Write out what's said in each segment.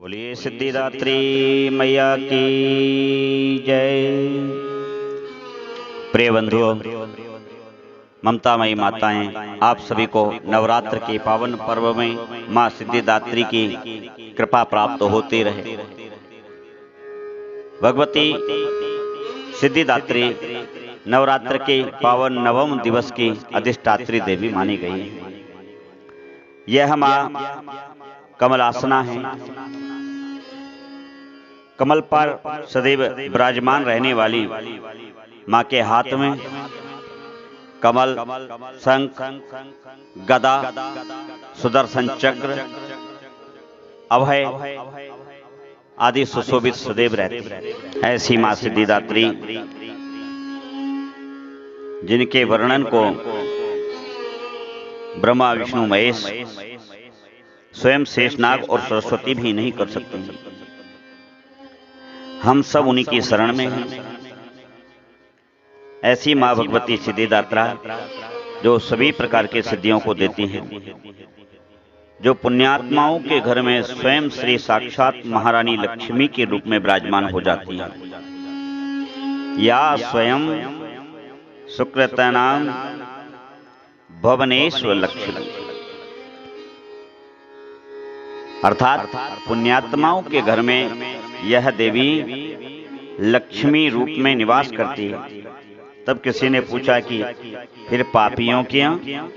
बोलिए सिद्धिदात्री मैया की जय। प्रिय बंधुओं, ममतामयी माताएं, आप सभी को नवरात्र के पावन पर्व में मां सिद्धिदात्री की कृपा प्राप्त होती रहे। भगवती सिद्धिदात्री नवरात्र के पावन नवम दिवस की अधिष्ठात्री देवी मानी गई है। यह मां कमलासना है। कमल पर सदैव विराजमान रहने वाली मां के हाथ में कमल, शंख, गदा, सुदर्शन चक्र, अभय आदि सुशोभित सदैव रहती। ऐसी मां सिद्धिदात्री जिनके वर्णन को ब्रह्मा, विष्णु, महेश, स्वयं शेषनाग और सरस्वती भी नहीं कर सकते। हम सब उन्हीं की शरण में हैं। ऐसी मां भगवती सिद्धिदात्रा जो सभी प्रकार के सिद्धियों को देती हैं, जो पुण्यात्माओं के घर में स्वयं श्री साक्षात महारानी लक्ष्मी के रूप में विराजमान हो जाती है। या स्वयं सुकृतानां भुवनेश्वर लक्ष्मी, अर्थात पुण्यात्माओं के घर में यह देवी लक्ष्मी रूप में निवास करती है। तब किसी ने पूछा कि फिर पापियों की यहाँ?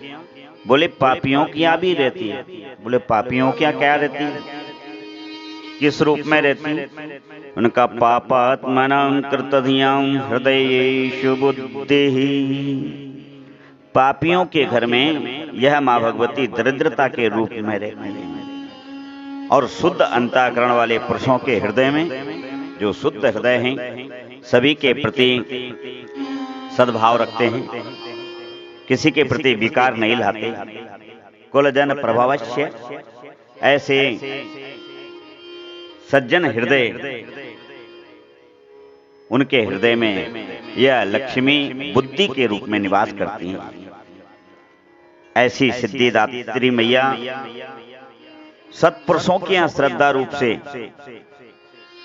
बोले पापियों की यहाँ भी रहती है। बोले पापियों की यहाँ क्या रहती है, किस रूप में रहती है? उनका पापात्मनां कृतधियां हृदयेषु बुद्धिः। पापियों के घर में यह मां भगवती दरिद्रता के रूप में रहती है और शुद्ध अंतःकरण वाले पुरुषों के हृदय में, जो शुद्ध हृदय हैं, सभी के प्रति सद्भाव रखते हैं, किसी के प्रति विकार नहीं लाते, कुलजन प्रभावश्य, ऐसे सज्जन हृदय उनके हृदय में यह लक्ष्मी बुद्धि के रूप में निवास करती है। ऐसी सिद्धिदात्री मैया सत्पुरुषों के यहाँ श्रद्धा रूप से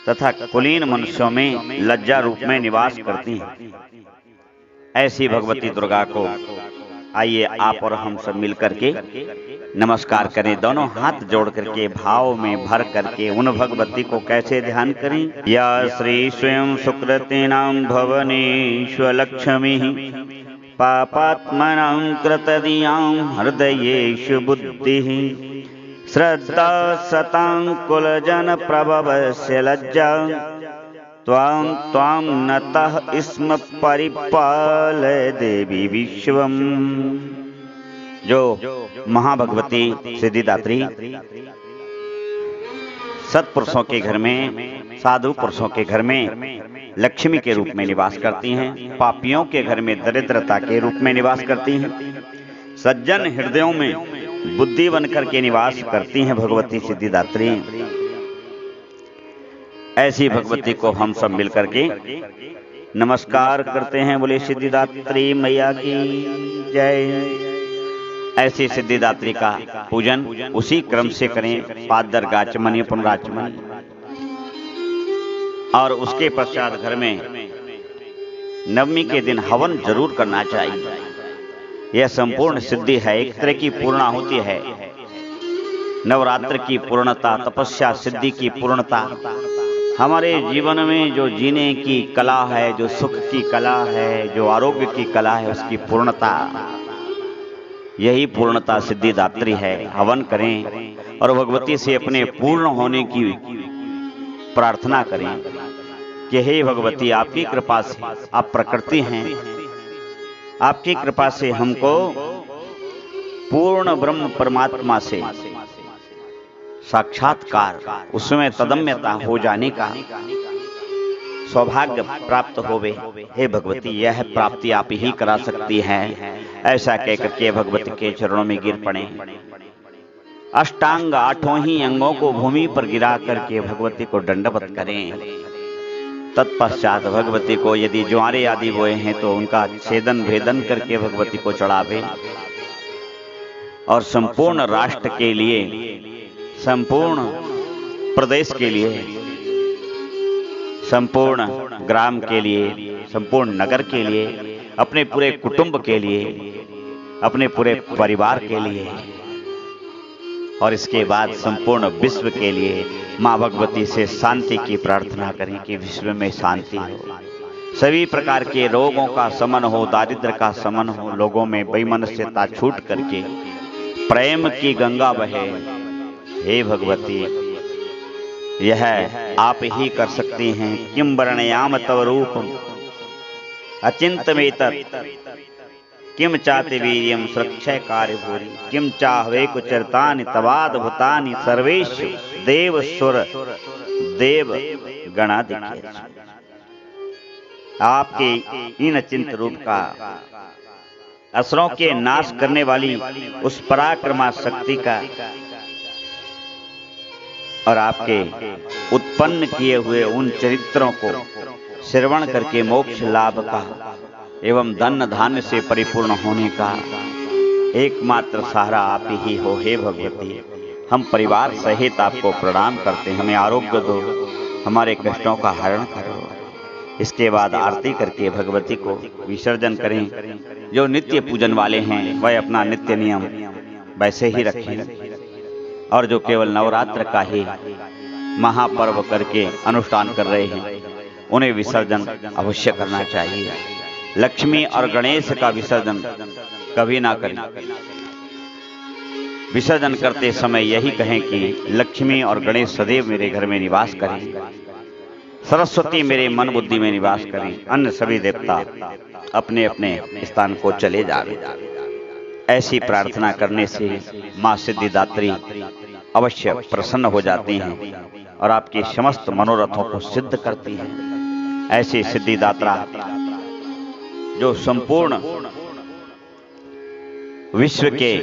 तथा कुलीन मनुष्यों में लज्जा रूप में निवास करती हैं। ऐसी भगवती दुर्गा को आइए आप और हम सब मिल करके नमस्कार करें। दोनों हाथ जोड़ करके भाव में भर करके उन भगवती को कैसे ध्यान करें? या श्री स्वयं सुकृतीनां भुवनेश्वर लक्ष्मी पापात्मनां कृतधियां हृदयेषु बुद्धिः श्रद्धा सतां कुलजन प्रभवस्य लज्जा त्वां त्वां नतः स्म परिपालय देवी विश्वम। जो महाभगवती सिद्धिदात्री सत्पुरुषों के घर में, साधु पुरुषों के घर में लक्ष्मी के रूप में निवास करती हैं, पापियों के घर में दरिद्रता के रूप में निवास करती हैं, सज्जन हृदयों में बुद्धि बनकर के निवास करती हैं भगवती सिद्धिदात्री। ऐसी भगवती को हम सब मिलकर के नमस्कार करते हैं। बोले सिद्धिदात्री मैया की जय। ऐसी सिद्धिदात्री का पूजन उसी क्रम से करें, पादर्गाचमनी पुनराचमनी, और उसके पश्चात घर में नवमी के दिन हवन जरूर करना चाहिए। यह संपूर्ण सिद्धि है, एक तरह की पूर्णाहुति है। नवरात्र की पूर्णता, तपस्या सिद्धि की पूर्णता, हमारे जीवन में जो जीने की कला है, जो सुख की कला है, जो आरोग्य की कला है, उसकी पूर्णता, यही पूर्णता सिद्धिदात्री है। हवन करें और भगवती से अपने पूर्ण होने की प्रार्थना करें कि हे भगवती, आपकी कृपा से, आप प्रकृति हैं, आपकी कृपा से हमको पूर्ण ब्रह्म परमात्मा से साक्षात्कार, उसमें तदम्यता हो जाने का सौभाग्य प्राप्त होवे। हे भगवती, यह प्राप्ति आप ही करा सकती हैं। ऐसा कहकर के भगवती के चरणों में गिर पड़े। अष्टांग, आठों ही अंगों को भूमि पर गिरा करके भगवती को दंडवत करें। तत्पश्चात भगवती को यदि ज्वारे आदि बोए हैं तो उनका छेदन भेदन करके भगवती को चढ़ावे और संपूर्ण राष्ट्र के लिए, संपूर्ण प्रदेश के लिए, संपूर्ण ग्राम के लिए, संपूर्ण नगर के लिए, अपने पूरे कुटुंब के लिए, अपने पूरे परिवार के लिए और इसके बाद संपूर्ण विश्व के लिए मां भगवती से शांति की प्रार्थना करें कि विश्व में शांति हो, सभी प्रकार के रोगों का शमन हो, दारिद्र्य का शमन हो, लोगों में वैमनस्यता छूट करके प्रेम की गंगा बहे। हे भगवती, यह आप ही कर सकती हैं। किम वर्णयाम तव रूपम अचिंतमेतत् किम चाति वीर्यम सुरक्षय कार्य भूरि किम चाहवे कुचरतानि तवाद्भुतानि सर्वेषु देव सुर देव गणाधिक्य। आपके इन अचिंत रूप का, असुरों के नाश करने वाली उस पराक्रमा शक्ति का और आपके उत्पन्न किए हुए उन चरित्रों को श्रवण करके मोक्ष लाभ का एवं धन धान्य से परिपूर्ण होने का एकमात्र सहारा आप ही हो। हे भगवती, हम परिवार सहित आपको प्रणाम करते हैं। हमें आरोग्य दो, हमारे कष्टों का हरण करो। इसके बाद आरती करके भगवती को विसर्जन करें। जो नित्य पूजन वाले हैं वह अपना नित्य नियम वैसे ही रखें और जो केवल नवरात्र का ही महापर्व करके अनुष्ठान कर रहे हैं उन्हें विसर्जन अवश्य करना चाहिए। लक्ष्मी और गणेश का विसर्जन कभी ना करें। विसर्जन करते समय यही कहें कि लक्ष्मी और गणेश सदैव मेरे घर में निवास करें, सरस्वती मेरे मन बुद्धि में निवास करें, अन्य सभी देवता अपने अपने स्थान को चले जाएं। ऐसी प्रार्थना करने से मां सिद्धिदात्री अवश्य प्रसन्न हो जाती हैं और आपके समस्त मनोरथों को सिद्ध करती हैं। ऐसी सिद्धिदात्रा जो संपूर्ण विश्व के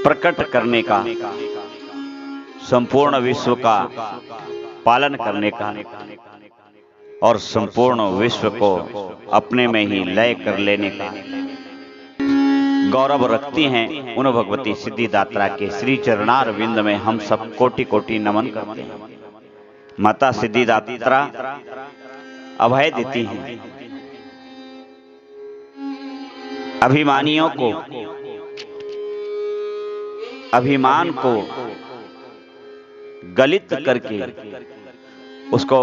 प्रकट करने का, संपूर्ण विश्व का पालन करने का और संपूर्ण विश्व को अपने में ही लय कर लेने का गौरव रखती हैं, उन भगवती सिद्धिदात्रा के श्री चरणार विंद में हम सब कोटि कोटि नमन करते हैं। माता सिद्धिदात्रा अभय देती हैं, अभिमानियों को, अभिमान को गलित करके उसको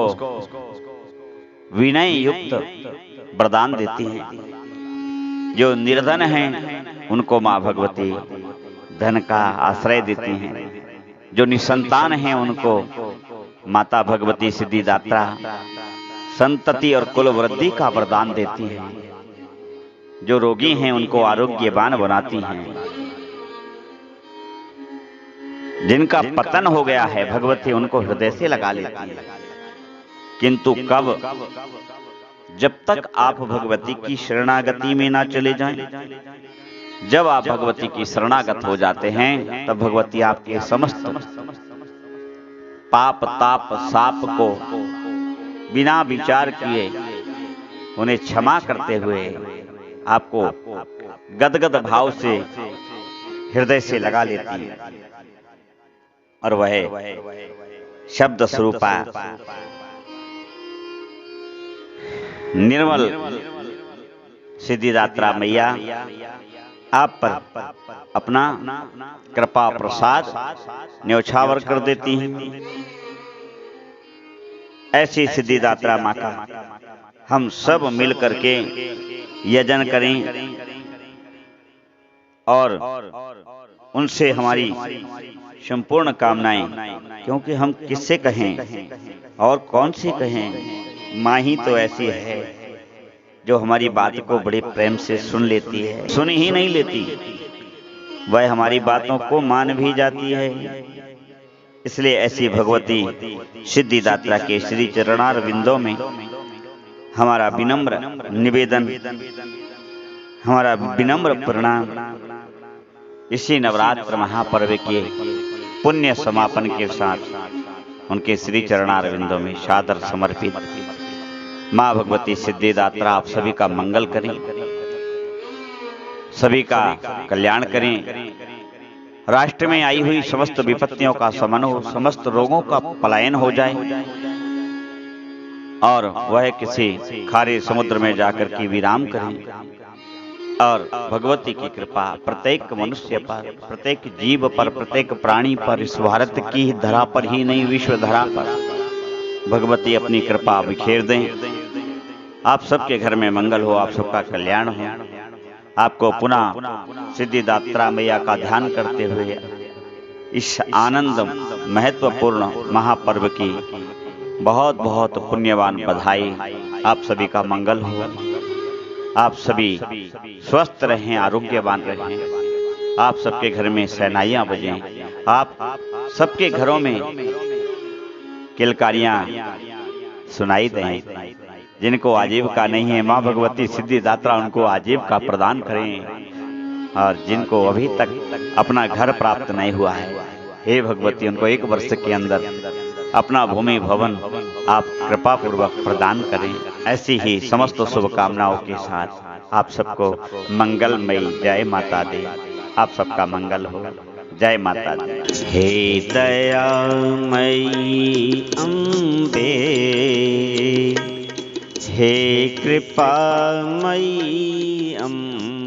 विनय युक्त वरदान देती हैं। जो निर्धन हैं उनको मां भगवती धन का आश्रय देती हैं। जो निसंतान हैं उनको माता भगवती सिद्धिदात्रा संतति और कुल वृद्धि का वरदान देती हैं। जो रोगी हैं उनको आरोग्यवान बनाती हैं। जिनका पतन हो गया है भगवती उनको हृदय से लगा लेती है। किंतु कब? जब तक आप भगवती की शरणागति में ना चले जाएं। जब आप भगवती की शरणागत हो जाते हैं तब भगवती आपके समस्त पाप ताप साप को बिना विचार किए उन्हें क्षमा करते हुए आपको गदगद भाव से हृदय से लगा लेती है और वह शब्द स्वरूपा निर्मल सिद्धिदात्रा मैया आप पर अपना कृपा प्रसाद न्यौछावर कर देती हैं। ऐसी सिद्धिदात्रा मां का हम सब मिल करके यजन करें और उनसे हमारी संपूर्ण कामनाएं, क्योंकि हम किससे कहें और कौन से कहें। मां ही तो ऐसी है जो हमारी बात को बड़े प्रेम से सुन लेती है, सुन ही नहीं लेती, वह हमारी बातों को मान भी जाती है। इसलिए ऐसी भगवती सिद्धिदात्रा के श्री चरणार विंदों में हमारा विनम्र निवेदन, हमारा विनम्र प्रणाम इसी नवरात्र महापर्व के पुण्य समापन के साथ उनके श्री चरणार विंदों में सादर समर्पित। मां भगवती सिद्धिदात्रा आप सभी का मंगल करें, सभी का कल्याण करें, राष्ट्र में आई हुई समस्त विपत्तियों का शमन हो, समस्त रोगों का पलायन हो जाए और वह किसी खारे समुद्र में जाकर के विराम करें। और भगवती की कृपा प्रत्येक मनुष्य पर, प्रत्येक जीव पर, प्रत्येक प्राणी पर, इस भारत की धरा पर ही नहीं विश्व धरा पर भगवती अपनी कृपा बिखेर दें। आप सबके घर में मंगल हो, आप सबका कल्याण हो। आपको पुनः सिद्धिदात्रा मैया का ध्यान करते हुए इस आनंद महत्वपूर्ण महापर्व की बहुत बहुत पुण्यवान बधाई। आप सभी का मंगल हो, आप सभी स्वस्थ रहें, आरोग्यवान रहें, आप सबके घर में शहनाइयां बजें, आप सबके घरों में किलकारियां सुनाई दें। जिनको आजीविका नहीं है, माँ भगवती सिद्धिदात्रा उनको आजीविका प्रदान करें। और जिनको अभी तक अपना घर प्राप्त नहीं हुआ है, हे भगवती उनको 1 वर्ष के अंदर अपना भूमि भवन आप कृपा पूर्वक प्रदान करें। ऐसी ही समस्त शुभकामनाओं के साथ आप सबको मंगलमयी जय माता दी। आप सबका मंगल हो। जय माता दी। हे दयामयी अम्बे, हे कृपामयी अम्बे,